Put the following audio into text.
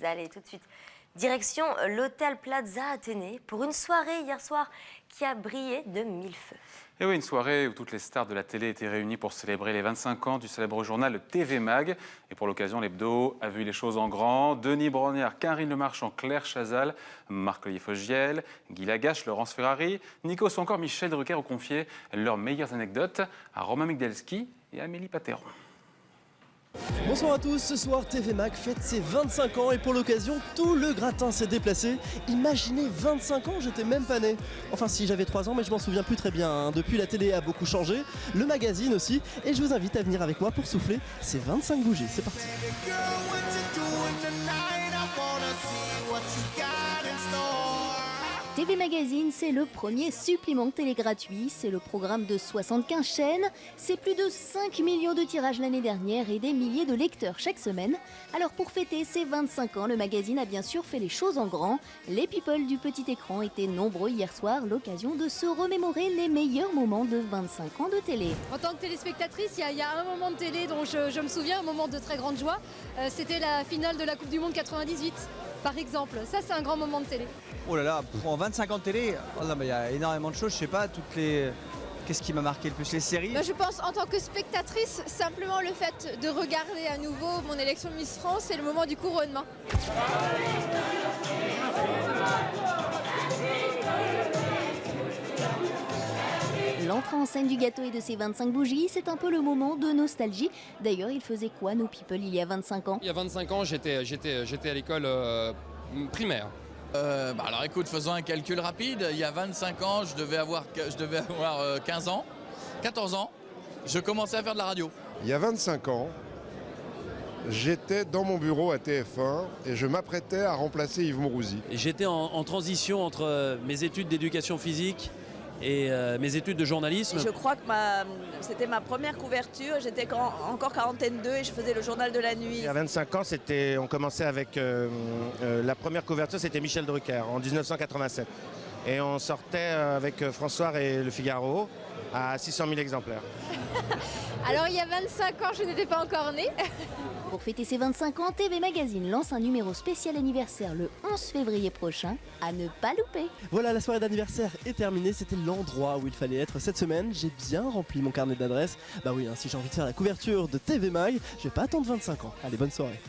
Allez, tout de suite, direction l'hôtel Plaza Athénée pour une soirée hier soir qui a brillé de mille feux. Et oui, une soirée où toutes les stars de la télé étaient réunies pour célébrer les 25 ans du célèbre journal TV Mag. Et pour l'occasion, l'hebdo a vu les choses en grand. Denis Brognard, Karine Le Marchand, Claire Chazal, Marc-Olivier Fogiel, Guy Lagache, Laurence Ferrari, Nikos ou encore Michel Drucker ont confié leurs meilleures anecdotes à Romain Migdelski et Amélie Patéron. Bonsoir à tous, ce soir TV Mag fête ses 25 ans et pour l'occasion tout le gratin s'est déplacé. Imaginez 25 ans, j'étais même pas né. Enfin si, j'avais 3 ans mais je m'en souviens plus très bien, hein. Depuis la télé a beaucoup changé, le magazine aussi, et je vous invite à venir avec moi pour souffler ces 25 bougies, c'est parti. TV Magazine, c'est le premier supplément de télé gratuit, c'est le programme de 75 chaînes, c'est plus de 5 millions de tirages l'année dernière et des milliers de lecteurs chaque semaine. Alors pour fêter ses 25 ans, le magazine a bien sûr fait les choses en grand. Les people du petit écran étaient nombreux hier soir, l'occasion de se remémorer les meilleurs moments de 25 ans de télé. En tant que téléspectatrice, il y a un moment de télé dont je me souviens, un moment de très grande joie, c'était la finale de la Coupe du Monde 98. Par exemple, ça c'est un grand moment de télé. Oh là là, en 25 ans de télé, oh là, il y a énormément de choses, je sais pas, qu'est-ce qui m'a marqué le plus, les séries? Je pense en tant que spectatrice, simplement le fait de regarder à nouveau mon élection Miss France et le moment du couronnement. L'entrée en scène du gâteau et de ses 25 bougies, c'est un peu le moment de nostalgie. D'ailleurs, ils faisaient quoi nos people il y a 25 ans? Il y a 25 ans, j'étais à l'école primaire. Alors écoute, faisons un calcul rapide. Il y a 25 ans, je devais avoir 15 ans, 14 ans. Je commençais à faire de la radio. Il y a 25 ans, j'étais dans mon bureau à TF1 et je m'apprêtais à remplacer Yves Mourouzi. J'étais en transition entre mes études d'éducation physique et mes études de journalisme. Je crois que c'était ma première couverture, j'étais encore quarantaine 2 et je faisais le journal de la nuit. Il y a 25 ans, on commençait avec la première couverture, c'était Michel Drucker en 1987. Et on sortait avec François et Le Figaro à 600 000 exemplaires. Alors il y a 25 ans, je n'étais pas encore née. Pour fêter ses 25 ans, TV Magazine lance un numéro spécial anniversaire le 11 février prochain, à ne pas louper. Voilà, la soirée d'anniversaire est terminée, c'était l'endroit où il fallait être cette semaine. J'ai bien rempli mon carnet d'adresses. Bah oui, hein, si j'ai envie de faire la couverture de TV Mag, je vais pas attendre 25 ans. Allez, bonne soirée.